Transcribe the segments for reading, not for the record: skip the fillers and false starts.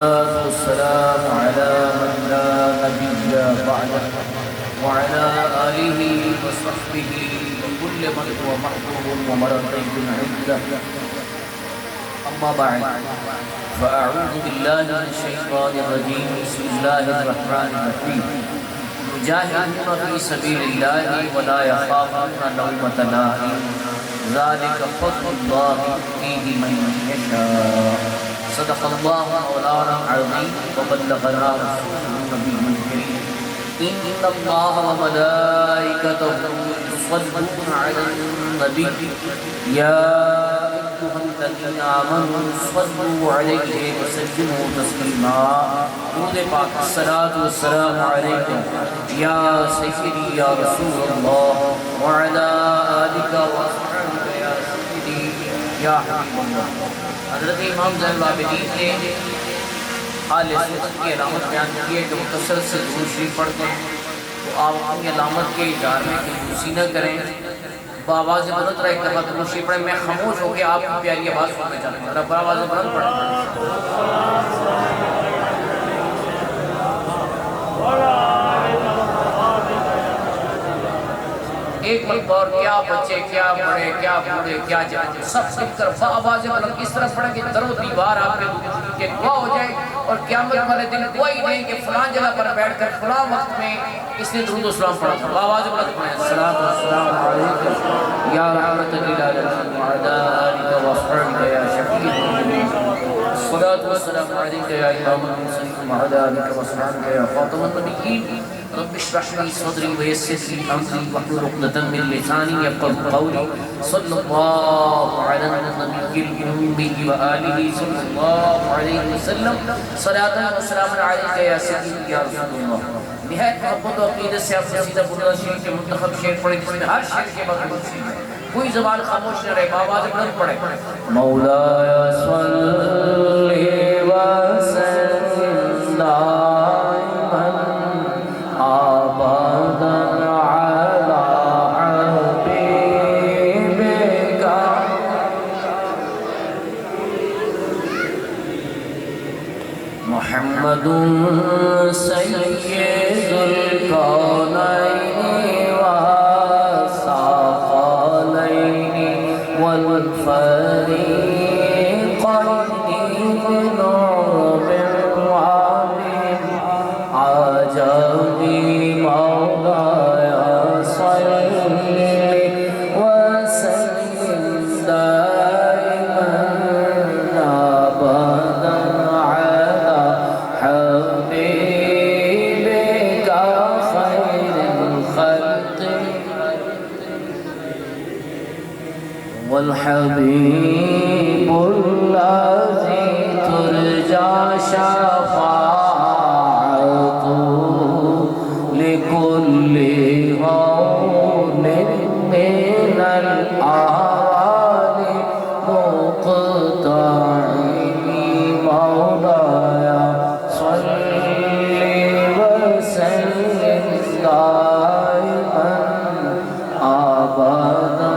والسلام على من لا نبي بعده وعلى آله وصحبه وكل من هو محبوب ومرضي عنده. أما بعد فأعوذ بالله من الشيطان الرجيم. بسم الله الرحمن الرحيم. يجاهدون في سبيل الله ولا يخافون لومة لائم ذلك فضل الله يؤتيه من يشاء. صدق الله مولانا العظيم وبلغنا رسوله النبي الكريم. إن الله وملائكته يصلون على النبي يا أيها الذين آمنوا صلوا عليه وسلموا تسليما. درود پاک الصلاة والسلام عليك يا سيدي يا رسول الله وعلى آلك وأصحابك يا سيدي يا حبيب الله. حضرت امام زین العابدین نے آل سنت کی علامت بیان کی ہے کہ وہ کثرت سے درود شریف پڑھتے ہیں، تو آپ اپنی علامت کے اظہار میں کنجوسی نہ کریں، بآواز بلند رہ ایک دفعہ درود شریف پڑھیں. میں خاموش ہو کے آپ کی پیاری آواز سننا چاہتا ہوں، ذرا آواز بلند پڑھیں. ایک مرتبہ اور کیا بچے کیا بڑے کیا بوڑھے کیا جانے سب کر آواز بلند اس طرح پڑھیں کہ در و دیوار آپ کے دعا ہو جائے، اور قیامت والے دن کوئی نہیں کہ فلاں جگہ پر بیٹھ کر فلاں وقت میں اس نے درود و سلام پڑھا تھا. آواز بلند پڑھیں. الصلاۃ والسلام علیک یا رحمت للعالمین وعلی آلک وصحبہ یا شفیع المذنبین. الصلاۃ والسلام علیک یا امام المرسلین وعلی آلک وصحبہ یا خاتم النبیین. رب اشرح لي صدري ويسر لي امري واحلل عقدة من لساني يفقهوا قولي. صلى الله على النبي الأمي وآله صلى الله عليه وسلم. صلاة وسلام عليك يا سيدي يا رسول الله. نہایت محبت و عقیدت سے آپ قصیدہ بلند شریف کے منتخب شعر پڑھیں جس میں ہر شعر کے بعد درود ہے، کوئی زبان خاموش نہ رہے، آواز بلند پڑھیں. مولاي صل وسلم دائما ابدا على حبيبك محمد سيد الكونين والثقلين والفريقين بنور وعلم عجبي. مولاي صل وسلم دائما ابدا على حبيبك خير الخلق والحبيب الذي ترجى شفاعته لكل هون من الأعوان مقتعين. مولاي صل وسلم دائما أبدا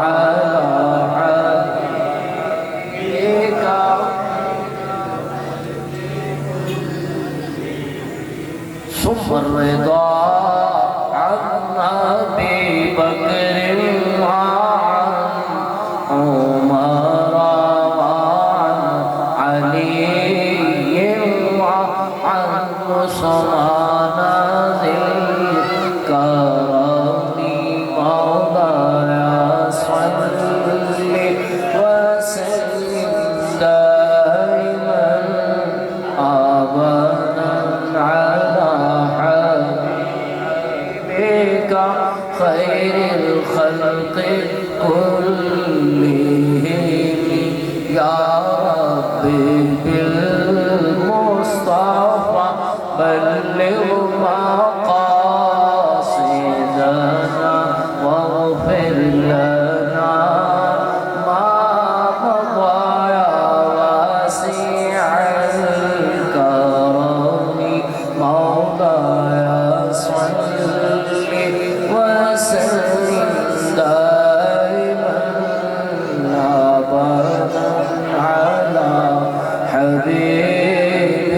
على حبيبك. ثم الرضا عن أبي بكر وعن عمر وعن علي وعن عثمان ذي الكرم. مولاي صل وسلم دائما أبدا على حبيبك خير الخلق كلهم. يا ربي بالمصطفى بلغ مقاصدنا واغفر لنا ما مضى يا واسع الكرم. مولاي صل وسلم دائما ابدا على حبيبك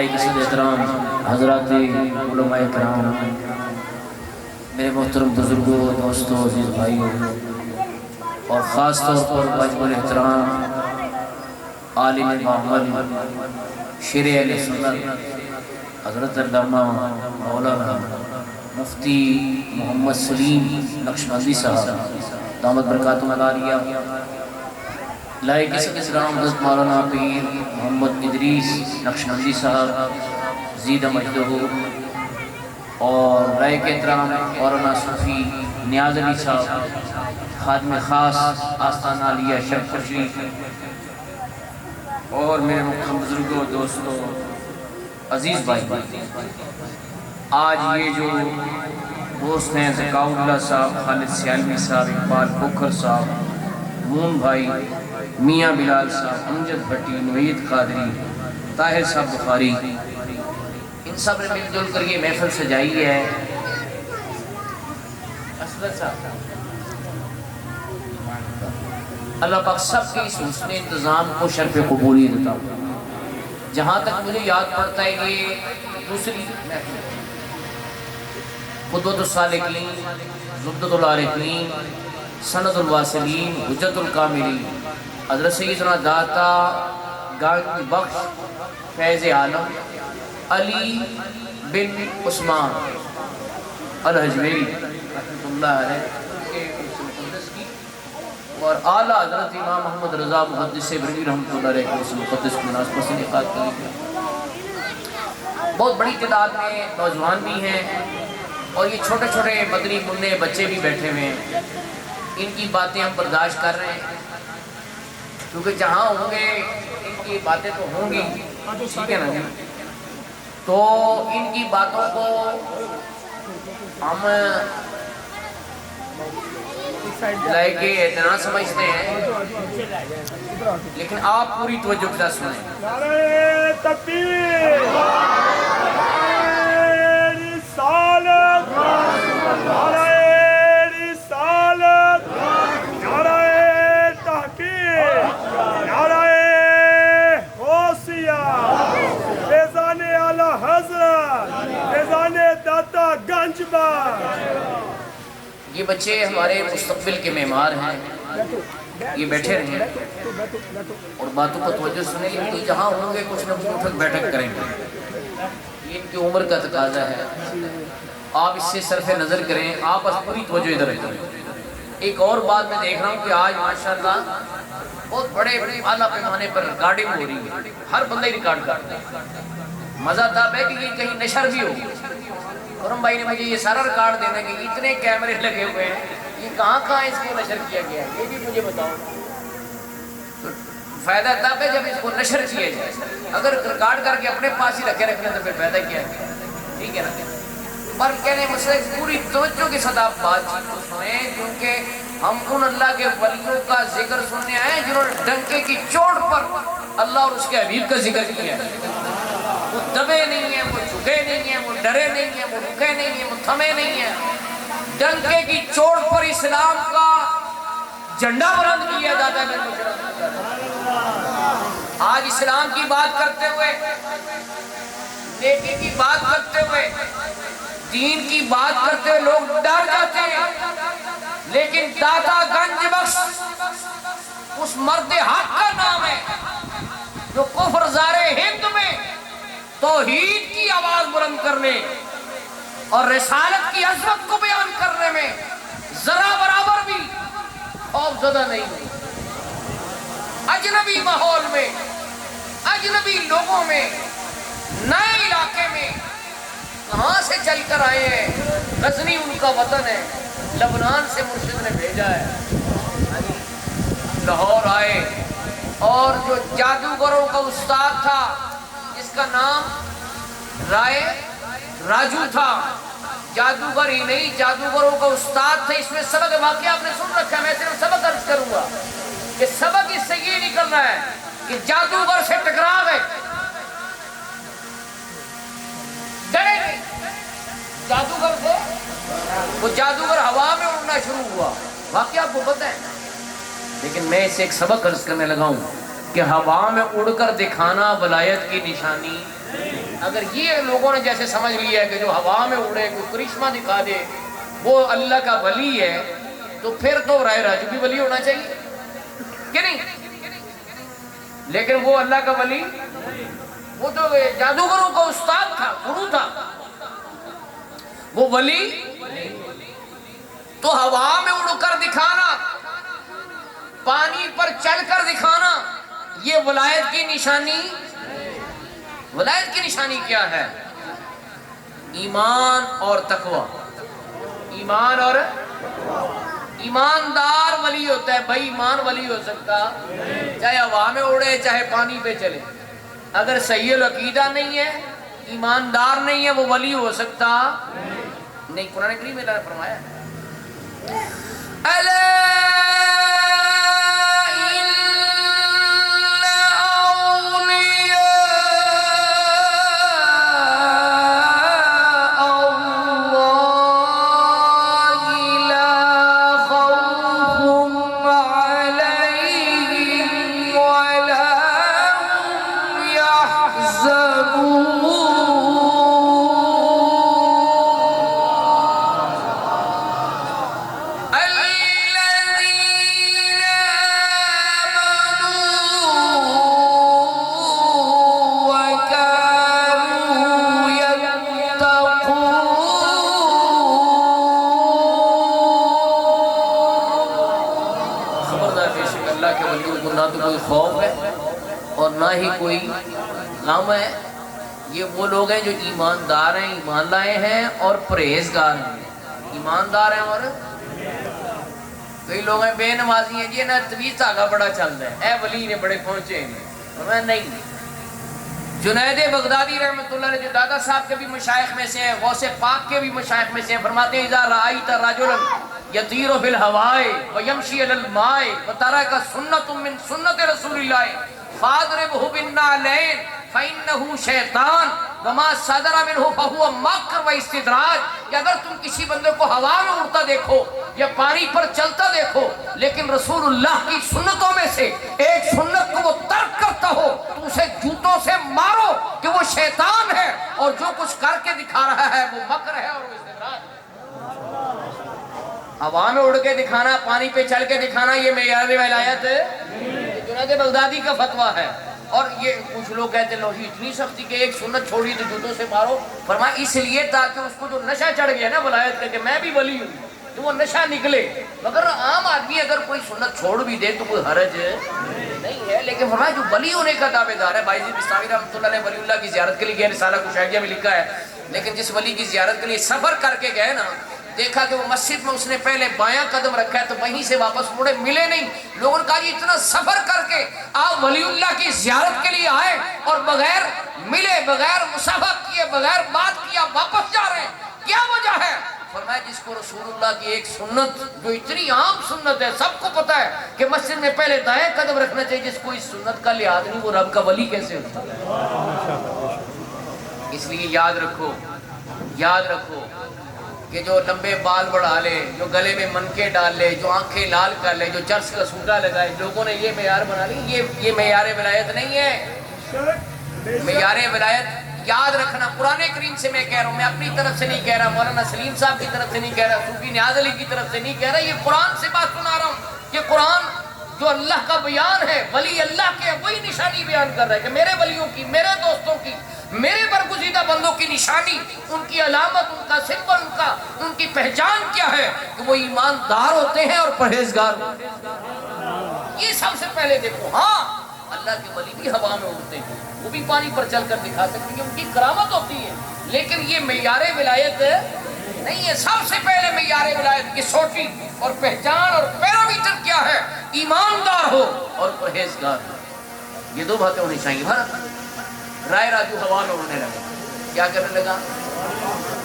لائق صد احترام حضرات علماء کرام، میرے محترم بزرگوں، دوستوں، عزیز بھائیوں، اور خاص طور پر واجب الاحترام عالم معمل شیر اہل سنت حضرت علامہ مولانا مفتی محمد سلیم نقشبندی صاحب دامت برکاتہم العالیہ، لائق صد احترام حضرت مولانا پیر محمد ادریس نقشبندی صاحب زید مجدہ، اور لائق احترام مولانا صوفی نیاز علی صاحب خادم خاص آستانہ علیہ شرف شریف، اور میرے محترم بزرگوں، دوستوں، عزیز بھائی، آج یہ جو دوست ہیں ذکاؤ اللہ صاحب، خالد سیالوی صاحب، اقبال کھوکھر صاحب، مون بھائی، میاں بلال صاحب، امجد بھٹی، نوید قادری، طاہر صاحب بخاری، ان سب نے مل جل کر یہ محفل سجائی ہے۔ اللہ پاک سب کے اس حسن انتظام کو شرف قبولیت عطا فرمائے۔ جہاں تک مجھے یاد پڑتا ہے یہ دوسری محفل قدوۃ الصالحین، زبدۃ العارفین، سند الواصلین، حجت الکاملین، حضرت سیدنا داتا گنج بخش فیض عالم علی بن عثمان الحجویری رحمۃ اللہ علیہ اور اعلیٰ حضرت امام محمد رضا محدث بریلوی رحمۃ اللہ علیہ کے مقدس کی مناسبت سے انعقاد کی گئی۔ بہت بڑی تعداد میں نوجوان بھی ہیں اور یہ چھوٹے چھوٹے مدنی منع بچے بھی بیٹھے ہوئے ہیں۔ ان کی باتیں ہم برداشت کر رہے ہیں کیونکہ جہاں ہوں گے ان کی باتیں تو ہوں گی، ٹھیک ہے نا جی؟ تو ان کی باتوں کو ہم لائق اتنا سمجھتے ہیں، لیکن آپ پوری توجہ کے ساتھ سنیں۔ نعرہ تکبیر، نعرہ رسالت، نعرہ رسالت، نعرہ تحقیق، نعرہ غوثیہ، فیضان اعلی حضرت، فیضان داتا گنج بخش۔ یہ بچے ہمارے مستقبل کے معمار ہیں، یہ بیٹھے رہیں اور باتوں کو توجہ سنیں، لیکن جہاں ہوں گے کچھ نہ کچھ اٹھک بیٹھک کریں گے، یہ ان کی عمر کا تقاضا ہے۔ آپ اس سے صرف نظر کریں، آپ اس پوری توجہ ادھر رکھیں۔ ایک اور بات میں دیکھ رہا ہوں کہ آج ماشاءاللہ بہت بڑے اعلیٰ پیمانے پر ریکارڈنگ ہو رہی ہے، ہر بندہ ہی ریکارڈ کرتا ہے۔ مزہ تب ہے کہ یہ کہیں نشر بھی ہو۔ قرم بھائی نے مجھے یہ سارا ریکارڈ دینے کے اتنے کیمرے لگے ہوئے ہیں، یہ کہاں کہاں اس کو نشر کیا گیا ہے یہ بھی مجھے بتاؤ۔ تو فائدہ تب ہے جب اس کو نشر کیا جائے، اگر ریکارڈ کر کے اپنے پاس ہی رکھے رکھنے تو پھر فائدہ کیا ہے؟ ٹھیک ہے نا؟ پر کہنے مسئلہ پوری توجہ کے ساتھ آپ بات چیت کو سنیں، کیونکہ ہم ان اللہ کے ولیوں کا ذکر سننے آئے جنہوں نے ڈنکے کی چوٹ پر اللہ اور اس کے حبیب کا ذکر کیا ہے۔ وہ دبے نہیں ہیں، وہ جھکے نہیں ہیں، وہ ڈرے نہیں ہیں، وہ رکے نہیں ہیں، وہ تھمے نہیں ہیں، ڈنکے کی چوٹ پر اسلام کا جھنڈا بلند کیا جاتا ہے۔ آج اسلام کی بات کرتے ہوئے، نیکی کی بات کرتے ہوئے، دین کی بات کرتے ہوئے لوگ ڈر جاتے ہیں، لیکن داتا گنج بخش اس مرد حق کا نام ہے جو کفر زار ہند میں توحید کی آواز بلند کرنے اور رسالت کی عظمت کو بیان کرنے میں ذرا برابر بھی خوف زدہ نہیں ہوئی۔ اجنبی ماحول میں، اجنبی لوگوں میں، نئے علاقے میں کہاں سے چل کر آئے ہیں؟ غزنی ان کا وطن ہے، لبنان سے مرشد نے بھیجا ہے، لاہور آئے، اور جو جادوگروں کا استاد تھا جس کا نام رائے راجو تھا، جادوگر ہی نہیں جادوگروں کا استاد تھا۔ اس میں سبق واقعہ آپ نے سن رکھا ہے، میں صرف سبق عرض کروں گا کہ سبق اس سے یہ نکل رہا ہے کہ جادوگر سے ٹکرا گئے، ڈرے نہیں جادوگر سے، وہ جادوگر ہوا میں اڑنا شروع ہوا، واقعہ آپ کو پتہ ہے۔ لیکن میں اسے ایک سبق عرض کرنے لگا ہوں کہ ہوا میں اڑ کر دکھانا ولایت کی نشانی اگر یہ لوگوں نے جیسے سمجھ لیا ہے کہ جو ہوا میں اڑے کوئی کرشمہ دکھا دے وہ اللہ کا ولی ہے، تو پھر تو رائے راجو بھی ولی ہونا چاہیے کہ نہیں؟ لیکن وہ اللہ کا ولی، وہ تو جادوگروں کا استاد تھا، گرو تھا، وہ ولی تو ہوا میں اڑ کر دکھانا، پانی پر چل کر دکھانا، یہ ولایت کی نشانی، ولایت کی نشانی کیا ہے؟ ایمان اور تقوی، ایمان اور ایماندار ولی ہوتا ہے، بھائی ایمان ولی ہو سکتا چاہے ہوا میں اڑے چاہے پانی پہ چلے، اگر صحیح العقیدہ نہیں ہے، ایماندار نہیں ہے، وہ ولی ہو سکتا نہیں۔ قرآن کریم میں اللہ نے فرمایا خوف ہے اور نہ ہی کوئی غم ہے، یہ وہ لوگ ہیں جو ایماندار ہیں، ایمان لائے ہیں اور پرہیزگار ہیں، ایماندار ہیں اور کئی لوگ ہیں بے نمازی ہیں، یہ نہ طویل دھاگا بڑا چل رہا ہے، اے ولی نے بڑے پہنچے ہیں، میں نہیں۔ جنید بغدادی رحمۃ اللہ علیہ جو دادا صاحب کے بھی مشائخ میں سے ہیں، غوث پاک کے بھی مشائخ میں سے ہیں، فرماتے ہیں اذا رأیت رجلا یطیر فی الہواء ویمشی علی الماء وترک سنۃ من سنت رسول اللہ فاضربہ بالنعلین فإنہ شیطان وما صدر منہ فہو مکر و استدراج، کہ اگر تم کسی بندے کو ہوا میں اڑتا دیکھو یا پانی پر چلتا دیکھو لیکن رسول اللہ کی سنتوں میں سے ایک سنت کو وہ ترک کرتا ہو تو اسے جوتوں سے مارو کہ وہ شیطان ہے اور جو کچھ کر کے دکھا رہا ہے وہ مکر ہے اور وہ استدراج ہے۔ ہوا میں اڑ کے دکھانا، پانی پہ چل کے دکھانا، یہ معیار ولایت جنید بغدادی کا فتویٰ ہے۔ اور یہ کچھ لوگ کہتے ہیں لو جی اتنی سختی کہ ایک سنت چھوڑی تو جوتوں سے مارو، فرمایا اس لیے تاکہ اس کو جو نشہ چڑھ گیا نا ولایت کا کہ میں بھی ولی ہوں تو وہ نشہ نکلے، مگر عام آدمی اگر کوئی سنت چھوڑ بھی دے تو کوئی حرج نہیں ہے، لیکن فرمایا جو ولی ہونے کا دعوے دار ہے، بایزید بستامی رحمۃ اللہ علیہ ولی اللہ کی زیارت کے لیے گئے، رسالہ کشائیہ میں لکھا ہے، لیکن جس ولی کی زیارت کے لیے سفر کر کے گئے نا، دیکھا کہ وہ مسجد میں اس نے پہلے بایاں قدم رکھا ہے تو وہیں سے واپس مڑے، ملے نہیں۔ لوگوں نے کہا جی اتنا سفر کر کے آپ ولی اللہ کی زیارت کے لیے آئے اور بغیر ملے، بغیر مصافحہ کیے، بغیر بات کیا واپس جا رہے ہیں، کیا وجہ ہے؟ فرمایا جس کو رسول اللہ کی ایک سنت جو اتنی عام سنت ہے، سب کو پتا ہے کہ مسجد میں پہلے دائیں قدم رکھنا چاہیے، جس کو اس سنت کا لحاظ نہیں وہ رب کا ولی کیسے ہوتا ہے؟ اس لیے یاد رکھو، یاد رکھو کہ جو لمبے بال بڑھا لے، جو گلے میں منکے ڈال لے، جو آنکھیں لال کر لے، جو چرس کا سوٹا لگائے، لوگوں نے یہ معیار بنا لی، یہ معیار ولایت نہیں ہے۔ معیار ولایت یاد رکھنا، قرآن کریم سے میں کہہ رہا ہوں، میں اپنی طرف سے نہیں کہہ رہا، مولانا سلیم صاحب کی طرف سے نہیں کہہ رہا، صوفی نیاز علی کی طرف سے نہیں کہہ رہا، یہ قرآن سے بات سنا رہا ہوں کہ قرآن جو اللہ کا بیان ہے، ولی اللہ کے وہی نشانی بیان کر رہا ہے کہ میرے ولیوں کی، میرے دوستوں کی، میرے برگزیدہ بندوں کی نشانی، ان کی علامت، ان کا سمبل، ان کی پہچان کیا ہے کہ وہ ایماندار ہوتے ہیں اور پرہیزگار ہوتے ہیں۔ یہ سب سے پہلے دیکھو۔ ہاں اللہ کے ولی بھی ہوا میں اڑتے ہیں، وہ بھی پانی پر چل کر دکھا سکتے ہیں، ان کی کرامت ہوتی ہے، لیکن یہ معیار ولایت نہیں ہے۔ سب سے پہلے معیار ولایت کی سوٹی اور پہچان اور پیرامیٹر کیا ہے؟ ایماندار ہو اور پرہیزگار ہو، یہ دو باتیں ہونی چاہیے۔ رائے راجو ہوا میں اڑنے لگا، کیا کرنے لگا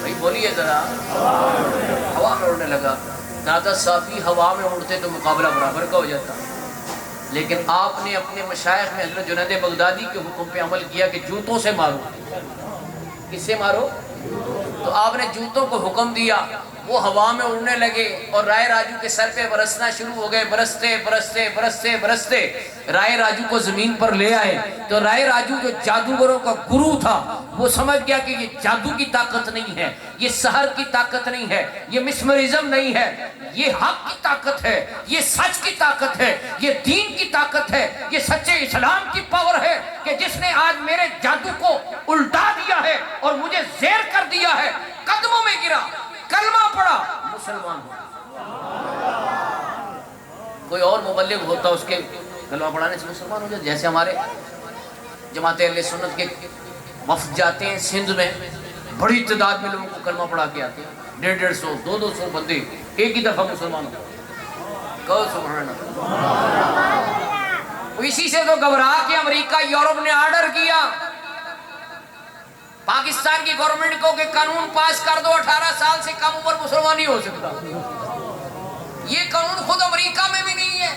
بھائی بولیے ذرا؟ ہوا میں اڑنے لگا۔ دادا صافی ہوا میں اڑتے تو مقابلہ برابر کا ہو جاتا، لیکن آپ نے اپنے مشائخ میں حضرت جنید بغدادی کے حکم پہ عمل کیا کہ جوتوں سے مارو۔ کس سے مارو؟ تو آپ نے جوتوں کو حکم دیا، وہ ہوا میں اڑنے لگے اور رائے راجو کے سر پہ برسنا شروع ہو گئے. برستے برستے برستے برستے رائے راجو کو زمین پر لے آئے. تو رائے راجو جو جادوگروں کا گرو تھا وہ سمجھ گیا کہ یہ جادو کی طاقت نہیں ہے, یہ سحر کی طاقت نہیں ہے, یہ مسمرزم نہیں ہے, یہ حق کی طاقت ہے, یہ سچ کی طاقت ہے, یہ دین کی طاقت ہے, یہ سچے اسلام کی پاور ہے کہ جس نے آج میرے جادو کو الٹا دیا ہے اور مجھے زیر کر دیا ہے. قدموں میں گرا, کلمہ پڑھا, مسلمان ہو. کوئی اور مبلغ ہوتا اس کے کلمہ پڑھانے سے مسلمان ہو جائے. جیسے ہمارے جماعت اہل سنت کے وفد جاتے ہیں سندھ میں, بڑی تعداد میں لوگوں کو کلمہ پڑھا کے آتے ہیں, 150 200 بندے ایک ہی دفعہ مسلمان ہو. کہو سبحان اللہ. اسی سے تو گھبرا کے امریکہ یورپ نے آرڈر کیا پاکستان کی گورنمنٹ کو کہ قانون پاس کر دو 18 سال سے کم عمر مسلمان نہیں ہو سکتا. یہ قانون خود امریکہ میں بھی نہیں ہے,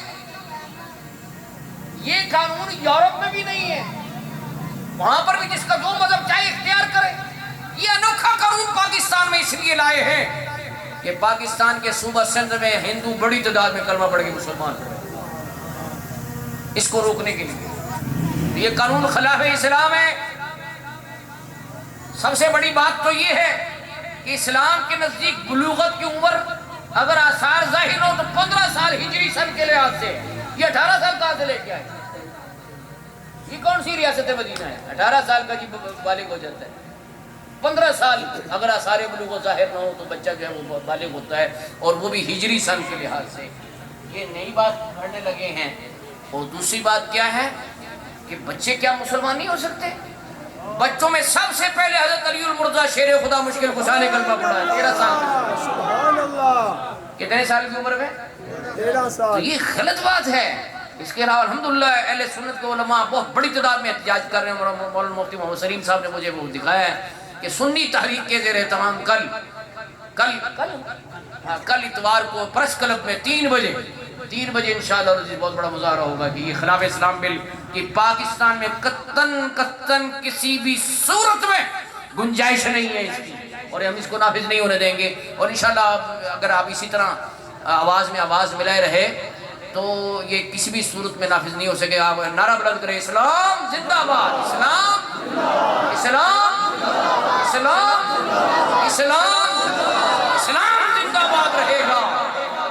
یہ قانون یورپ میں بھی نہیں ہے. وہاں پر بھی جس کا جو مذہب چاہے اختیار کرے. یہ انوکھا قانون پاکستان میں اس لیے لائے ہیں کہ پاکستان کے صوبہ سندھ میں ہندو بڑی تعداد میں کلمہ پڑھ کے مسلمان ہوئے. اس کو روکنے کے لیے یہ قانون خلاف اسلام ہے. سب سے بڑی بات تو یہ ہے کہ اسلام کے نزدیک بلوغت کی عمر اگر آثار ظاہر ہو تو 15 سال ہجری سن کے لحاظ سے. یہ 18 سال کہاں سے لے کے آئے؟ یہ کون سی ریاست مدینہ ہے 18 سال کا جی بالغ ہو جاتا ہے؟ 15 سال اگر آثار بلوغت ظاہر نہ ہو تو بچہ جو ہے وہ بالغ ہوتا ہے, اور وہ بھی ہجری سن کے لحاظ سے. یہ نئی بات پڑھنے لگے ہیں. اور دوسری بات کیا ہے کہ بچے کیا مسلمان نہیں ہو سکتے؟ بچوں میں سب سے پہلے حضرت علی المرتضیٰ شیر خدا مشکل کشا نے کلمہ پڑھا ہے 13 سال. سبحان اللہ. کتنے سال کی عمر میں؟ 13 سال. تو یہ غلط بات ہے. اس کے علاوہ الحمدللہ اہل سنت کے علماء بہت بڑی تعداد میں احتجاج کر رہے ہیں. مولانا مفتی محمد سلیم صاحب نے مجھے وہ دکھایا ہے کہ سنی تحریک کے زیر اہتمام کل اتوار کو پریس کلب میں 3 بجے انشاءاللہ بہت بڑا مظاہرہ ہوگا کہ یہ خلاف اسلام بل کہ پاکستان میں قطن کسی بھی صورت میں گنجائش نہیں ہے اس کی, اور ہم اس کو نافذ نہیں ہونے دیں گے. اور انشاءاللہ اگر آپ اسی طرح آواز میں آواز ملائے رہے تو یہ کسی بھی صورت میں نافذ نہیں ہو سکے. آپ نعرہ بلند کریں اسلام زندہ باد, اسلام اسلام اسلام اسلام اسلام زندہ باد رہے گا.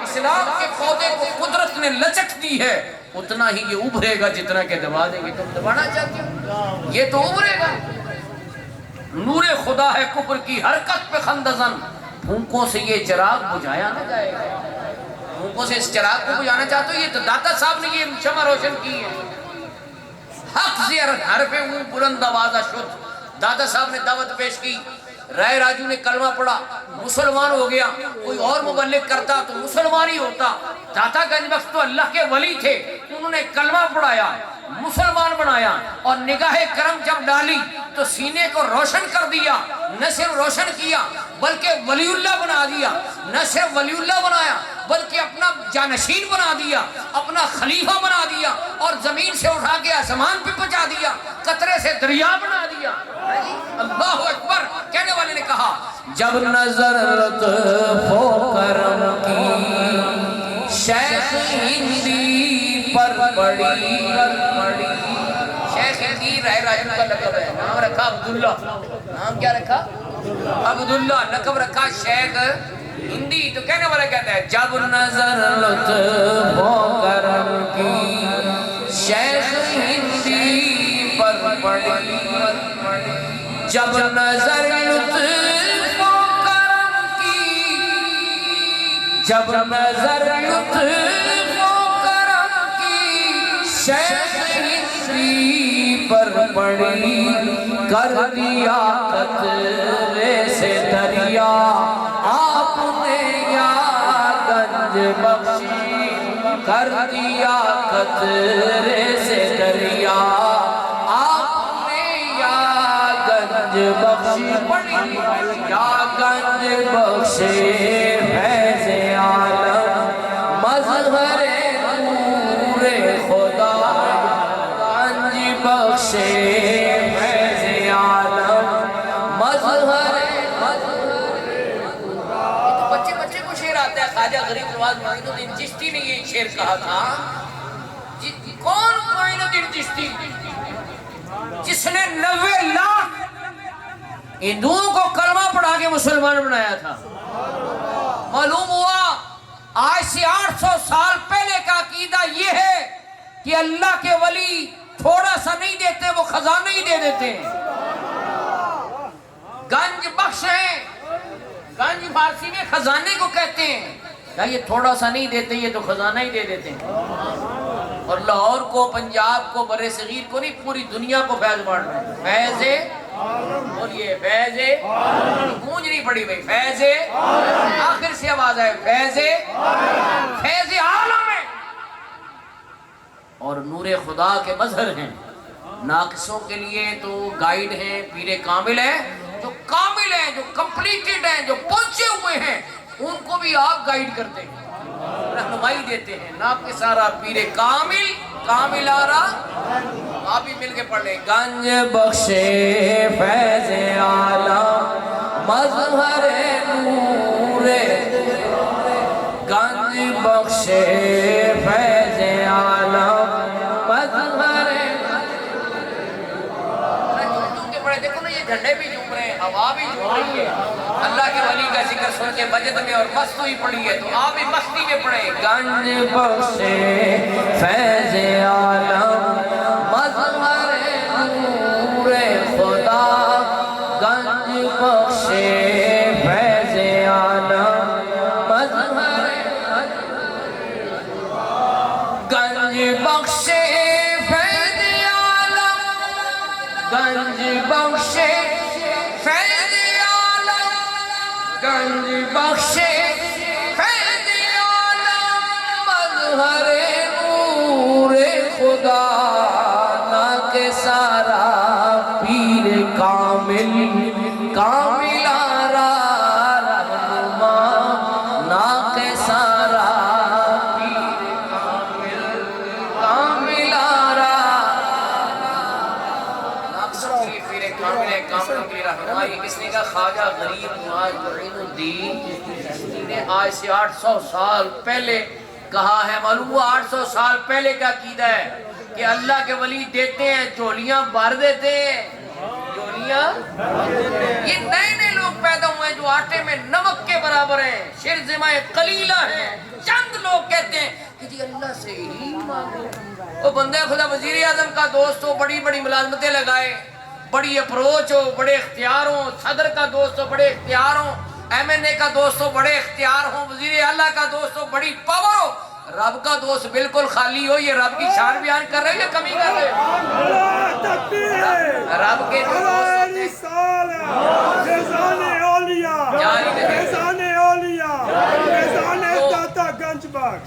اسلام کے پودے کو قدرت نے لچک دی ہے, اتنا ہی یہ ابھرے گا جتنا کہ دبا دیں گے. تم دبانا چاہتے ہو, یہ تو ابھرے گا. نور خدا ہے کفر کی حرکت پہ خندزن, پھونکوں سے یہ چراغ بجھایا نہ جائے گا. پھونکوں سے اس چراغ کو بجھانا چاہتے ہو, یہ تو داتا صاحب نے یہ شمع روشن کی ہے. حق سے حرف اون بلند آوازہ شد. داتا صاحب نے دعوت پیش کی, رائے راجو نے کلمہ پڑھا, مسلمان ہو گیا. کوئی اور مبلغ کرتا تو مسلمان ہی ہوتا. داتا گنج بخش تو اللہ کے ولی تھے, انہوں نے کلمہ پڑھایا, مسلمان بنایا, اور نگاہ کرم جب ڈالی تو سینے کو روشن کر دیا. نہ صرف روشن کیا بلکہ ولی اللہ بنا دیا. نہ صرف ولی اللہ بنایا بلکہ اپنا جانشین بنا دیا, اپنا خلیفہ بنا دیا, اور زمین سے اٹھا کے آسمان پہ پہنچا دیا, قطرے سے دریا بنا دیا. اللہ اکبر. کہنے والے نے کہا جب نظر لطف و کرم کی شیخ ہندی پر پڑی. شیخ ہندی رائے راجو کا لقب ہے, نام رکھا عبداللہ. نام کیا رکھا؟ عبداللہ. لقب رکھا شیخ ہندی. تو کہنے والا کہتا ہے جب نظر لطف و کرم کی شیخ ہندی پر پڑی, جب نظر لطف و کرم کی, جب نظر لطف و کرم کی شیخ ہندی پر پڑی, کر دیا قطرے سے دریا آپ نے یا گنج بخشی. کر دیا قطرے سے دریا آپ نے یا گنج بخشی. پڑی یا گنج بخشے فیض عالم مظہر نور خدا. گنج بخشے فیض عالم مظہر. بچے غریب نواز معین الدین چشتی نے یہ شعر کہا تھا، کون معین الدین چشتی جس نے 90 لاکھ ہندوؤں کو کلمہ پڑھا کے مسلمان بنایا تھا؟ معلوم ہوا آج سے 800 سال پہلے کا عقیدہ یہ ہے کہ اللہ کے ولی تھوڑا سا نہیں دیتے، وہ خزانہ ہی دے دیتے ہیں۔ گنج بخش ہیں، گنج فارسی میں خزانے کو کہتے ہیں، کیا یہ تھوڑا سا نہیں دیتے، یہ تو خزانہ ہی دے دیتے ہیں۔ اور لاہور کو، پنجاب کو، بر صغیر کو نہیں، پوری دنیا کو فیض بانٹ رہے ہیں۔ فیض بولیے، فیض گونج نہیں پڑی بھائی، فیض آخر سے آواز آئے، فیض عالم ہے۔ اور نور خدا کے مظہر ہیں۔ ناقصوں کے لیے تو گائیڈ ہیں، پیر کامل ہیں، جو کامل ہیں، جو کمپلیٹڈ ہیں، جو پہنچے ہوئے ہیں، ان کو بھی آپ گائیڈ کرتے ہیں، رہنمائی دیتے ہیں۔ ناقص آرا پیر کامل، کامل آرا، آپ بھی مل کے پڑھ لیں۔ گنج بخش فیض عالم مظہر نور، گنج بخش فیض عالم مظہر۔ دیکھو نا یہ جھنڈے بھی جھوم رہے ہیں، ہوا بھی جھوم رہی ہے، اللہ کے ولی کا ذکر سن کے بجت میں اور مست ہوئی پڑی ہے، تو آپ بھی مستی میں پڑھیں۔ گنج بخش فیض عالم مظہر نور خدا، گنج بخش فیض عالم مظہر، گنج بخش فیض عالم، گنج بخش فیض عالم، گنج بخش فیض عالم مظہر نور خدا، ناکہ سارا پیر کامل، کامل آرا رہنما، ناکہ سارا پیر کامل، کامل آرا، ناقصوں کے لیے پیر کامل ہے، کاملوں کے لیے رہنمائی۔ کس نے کہا؟ خواجہ غریب نواز معین الدین چشتی نے آج سے 800 سال پہلے کہا ہے۔ معلوم ہوا 800 سال پہلے کا عقیدہ ہے کہ اللہ کے ولی دیتے ہیں، جھولیاں بھر دیتے ہیں، جھولیاں۔ یہ نئے نئے لوگ پیدا ہوئے ہیں جو آٹے میں نمک کے برابر ہیں، شرزمہ قلیلہ ہیں۔ چند لوگ کہتے ہیں کہ جی اللہ سے ہی مانگو۔ وہ بندے خدا وزیر اعظم کا دوست ہو، بڑی بڑی ملازمتیں لگائے، بڑی اپروچ ہو، بڑے اختیار ہوں، صدر کا دوست ہو، بڑے اختیار ہوں، MNA کا دوست ہو، بڑے اختیار ہوں، وزیر اعلیٰ کا دوست ہو، بڑی پاور ہو، رب کا دوست بالکل خالی ہو۔ یہ رب کی شان بیان کر رہے ہو یا کمی کر رہے ہو؟ رب کے جو دوست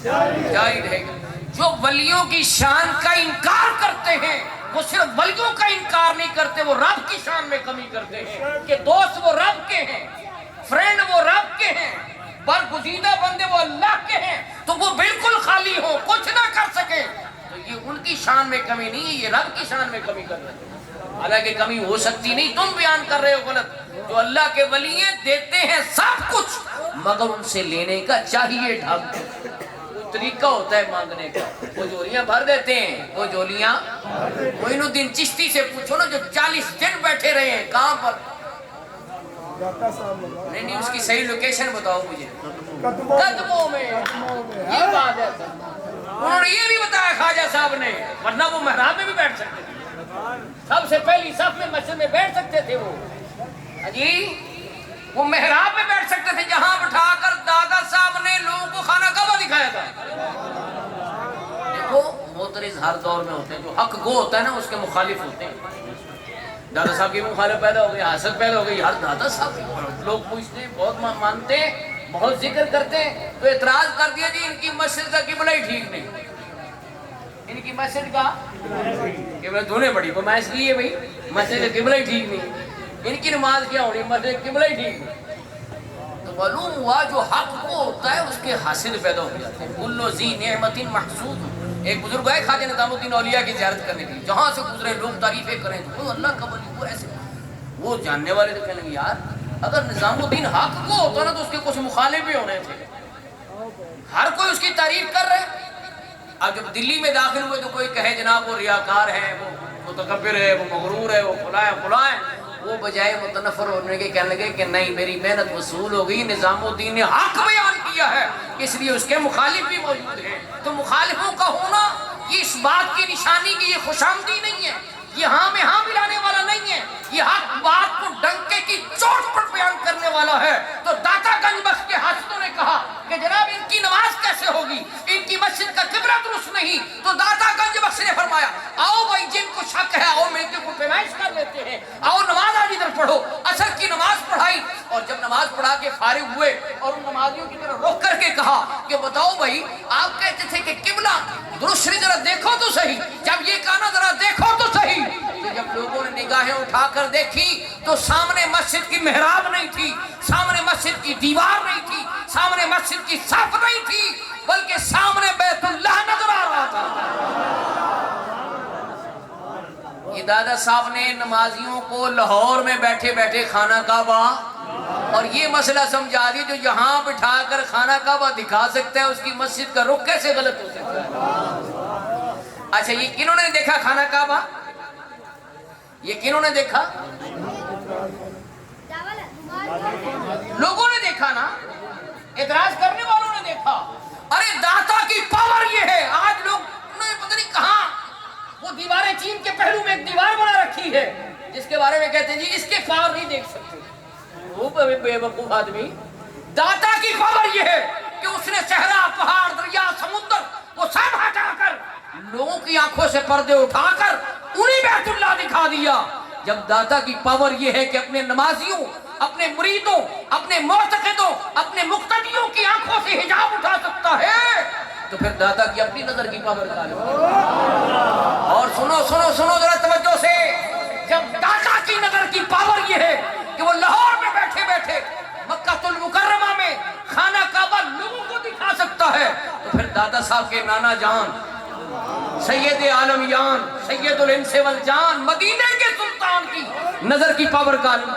جاری رہے گا۔ جو ولیوں کی شان کا انکار کرتے ہیں، وہ صرف ولیوں کا انکار نہیں کرتے، وہ رب کی شان میں کمی کرتے ہیں کہ دوست وہ رب کے ہیں، فرینڈ وہ رب کے ہیں، برگزیدہ بندے وہ اللہ کے ہیں، تو وہ بالکل خالی ہو، کچھ نہ کر سکے، تو یہ ان کی شان میں کمی نہیں ہے، یہ رب کی شان میں کمی کر رہے ہیں۔ حالانکہ کمی ہو سکتی نہیں، تم بیان کر رہے ہو غلط۔ جو اللہ کے ولی ہیں دیتے ہیں سب کچھ، مگر ان سے لینے کا چاہیے ڈھنگ، طریقہ ہوتا ہے مانگنے کا۔ وہ جولیاں بھر دیتے ہیں، وہ جولیاں۔ معین الدین چشتی سے پوچھو نا، جو 40 دن بیٹھے رہے ہیں، کہاں پر؟ نہیں اس کی صحیح لوکیشن بتاؤ مجھے۔ قدموں میں، یہ بات ہے۔ انہوں نے یہ بھی بتایا خواجہ صاحب نے، ورنہ وہ محراب میں بھی بیٹھ سکتے تھے، سب سے پہلی صف میں مسجد میں بیٹھ سکتے تھے وہ جی، وہ محراب میں بیٹھ سکتے تھے جہاں بٹھا کر دادا صاحب نے لوگوں کو خانہ کعبہ دکھایا تھا۔ دیکھو معترض ہر دور میں ہوتے ہیں، جو حق گو ہوتا ہے نا اس کے مخالف ہوتے ہیں۔ دادا صاحب کی مخالف پیدا ہو گئی، حسد پیدا ہو گئی، ہر دادا صاحب لوگ پوچھتے ہیں، بہت مانتے ہیں، بہت ذکر کرتے ہیں، تو اعتراض کر دیا جی ان کی مسجد کا قبلہ ہی ٹھیک نہیں، ان کی مسجد کا قبلہ دھونے پڑی فرمائش کی ہے بھائی، مسجد کا قبلہ ہی ٹھیک نہیں، ان کی نماز کیا ہونی، مسجد کا قبلہ ہی ٹھیک نہیں۔ تو معلوم ہوا جو حق کو ہوتا ہے اس کے حاصل پیدا ہو جاتے ہیں۔ کلو ذی نعمت محسود۔ ایک بزرگ ہے خواجہ نظام الدین اولیاء کی زیارت کرنے کے لیے، جہاں سے گزرے لوگ تعریفیں کریں تو وہ اللہ کا ولی، وہ ایسے، وہ جاننے والے تو کہنے گے یار اگر نظام الدین حق کو ہوتا نا تو اس کے کچھ مخالف بھی ہونے تھے، ہر کوئی اس کی تعریف کر رہے ہیں. اب جب دلی میں داخل ہوئے تو کوئی کہے جناب وہ ریاکار ہے، وہ متکبر ہے، وہ مغرور ہے، وہ فلاں ہے. وہ بجائے متنفر ہونے کے کہنے لگے کہ نہیں، میری محنت وصول ہو گئی، نظام الدین نے حق بیان کیا ہے، اس لیے اس کے مخالف بھی موجود ہیں. تو مخالفوں کا ہونا یہ اس بات کی نشانی کہ یہ خوشامدی نہیں ہے، یہ ہاں میں ہاں ملانے والا نہیں ہے، یہ حق بات کو ڈنکے کی چوٹ پر بیان کرنے والا ہے. تو داتا گنج بخش کے حاسدوں نے کہا کہ جناب ان کی نماز کیسے ہوگی، ان کی مسجد کا قبلہ درست نہیں. تو داتا گنج بخش نے فرمایا آؤ بھائی جن کو شک ہے آؤ ملتے کو پیمائش کر لیتے ہیں، آؤ نماز آج ادھر پڑھو. اثر کی نماز پڑھائی اور جب نماز پڑھا کے فارغ ہوئے اور ان نمازیوں کی طرف رخ کر کے کہا کہ بتاؤ بھائی آپ کہتے تھے کہ قبلہ درست نہیں، ذرا دیکھو تو صحیح. جب یہ کہا نا ذرا دیکھو تو صحیح، تو جب لوگوں نے نگاہیں اٹھا کر دیکھی تو سامنے مسجد کی محراب نہیں تھی، سامنے مسجد کی دیوار نہیں تھی، سامنے مسجد کی صف نہیں تھی، بلکہ سامنے بیت اللہ نظر آ رہا تھا. یہ دادا صاحب نے نمازیوں کو لاہور میں بیٹھے بیٹھے خانہ کعبہ اور یہ مسئلہ سمجھا دی، جو یہاں بٹھا کر خانہ کعبہ دکھا سکتا ہے اس کی مسجد کا رخ کیسے غلط ہو سکتا ہے. اچھا یہ کنہوں نے دیکھا خانہ کعبہ؟ یہ کنہوں نے دیکھا؟ لوگوں نے دیکھا نا، اعتراض کرنے والوں نے دیکھا. ارے داتا کی پاور یہ ہے. آج لوگ انہوں نے پتہ نہیں کہاں وہ دیواریں چین کے پہلو میں ایک دیوار بنا رکھی ہے جس کے بارے میں کہتے ہیں جی اس کے پاور نہیں دیکھ سکتے. وہ بے وقوف آدمی. داتا کی پاور یہ ہے کہ اس نے صحرا، پہاڑ، دریا، سمندر وہ سب ہٹا کر لوگوں کی آنکھوں سے پردے اٹھا کر انہیں بیت اللہ دکھا دیا. جب داتا کی پاور یہ ہے کہ اپنے نمازیوں، اپنے مریدوں، اپنے معتقدوں، اپنے مقتدیوں کی آنکھوں سے حجاب اٹھا سکتا ہے تو پھر داتا کی اپنی نظر کی پاور کا ہے. اور سنو سنو سنو ذرا توجہ سے، جب داتا کی نظر کی پاور یہ ہے کہ وہ لاہور میں بیٹھے بیٹھے مکہ المکرمہ میں خانہ کعبہ لوگوں کو دکھا سکتا ہے تو پھر دادا صاحب کے نانا جان سید عالم یان سید الانس والجان مدینے کے سلطان کی نظر کی پاور کا عالم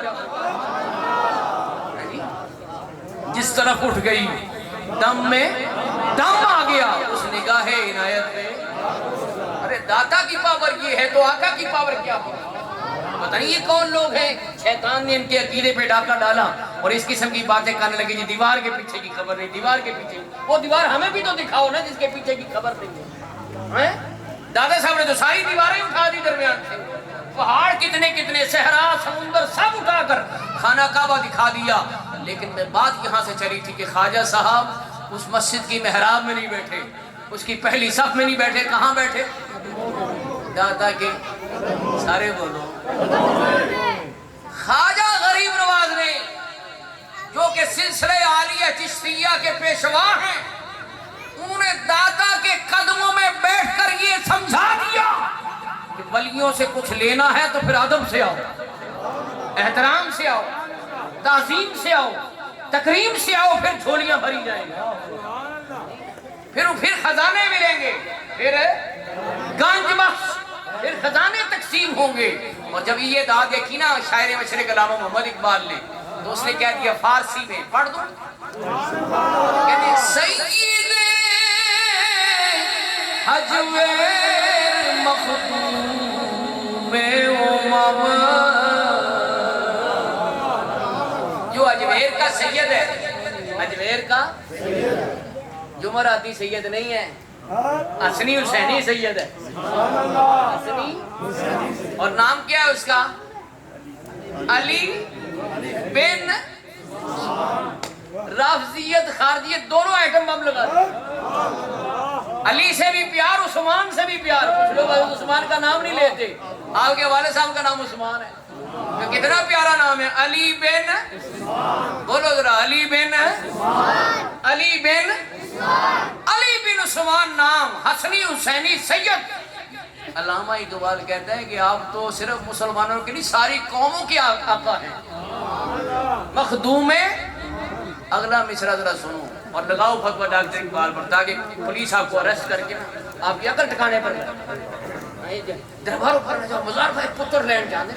جس طرف اٹھ گئی دم میں دم آ گیا اس نگاہ عنایت میں. ارے داتا کی پاور یہ ہے تو آقا کی پاور کیا ہو؟ پتہ نہیں یہ کون لوگ ہیں، شیطان نے ان کے عقیدے پہ ڈاکہ ڈالا اور اس قسم کی باتیں کرنے لگے جی دیوار کے پیچھے کی خبر نہیں، دیوار کے پیچھے. وہ دیوار ہمیں بھی تو دکھاؤ نا جس کے پیچھے کی خبر نہیں ہے. دادا صاحب نے تو ساری دیواریں اٹھا دی درمیان سے، پہاڑ کتنے کتنے، صحرا، سمندر سب اٹھا کر خانہ کعبہ دکھا دیا. لیکن میں بات یہاں سے چلی تھی کہ خواجہ صاحب اس مسجد کی محراب میں نہیں بیٹھے، اس کی پہلی صف میں نہیں بیٹھے. کہاں بیٹھے؟ داتا کے سارے بولو. خواجہ غریب نواز نے جو کہ سلسلہ عالیہ چشتیہ کے پیشوا ہیں، انہوں نے داتا کے قدموں میں بیٹھ کر یہ سمجھا دیا کہ ولیوں سے کچھ لینا ہے تو پھر ادب سے آؤ، احترام سے آؤ، تعظیم سے آؤ، تکریم سے آؤ، پھر جھولیاں بھری جائیں گی، پھر خزانے ملیں گے، پھر گنج بخش، پھر خزانے تقسیم ہوں گے. اور جب یہ دعا دیکھی نا شاعر مشرق علامہ محمد اقبال نے تو اس نے کہہ دیا فارسی میں، پڑھ دوں کہتے سید اجویر مخدوم امم، جو اجویر کا سید ہے، اجویر کا جو مرادی سید نہیں ہے، حسنی حسینی سید ہے. حسنی اور نام کیا ہے اس کا؟ علی بن رافضیت خارجیت دونوں آئٹم بم لگا دیں. علی سے بھی پیار، عثمان سے بھی پیار. کچھ لوگ عثمان کا نام نہیں لیتے، آپ کے والد صاحب کا نام عثمان ہے. تو کتنا پیارا نام ہے، علی بن، بولو ذرا، علی بن، علی بن، علی بن عثمان نام، حسنی حسینی سید. علامہ اقبال کہتا ہے کہ آپ تو صرف مسلمانوں کی نہیں ساری قوموں کی آقا ہیں. مخدوم اگلا مصرع ذرا سنو اور لگاؤ فتویٰ ڈاکٹر اقبال پر تاکہ پولیس آپ کو اریسٹ کر کے آپ کی عقل ٹھکانے پر درباروں پر جاؤ. مزار بھائی پتر لینڈ جانے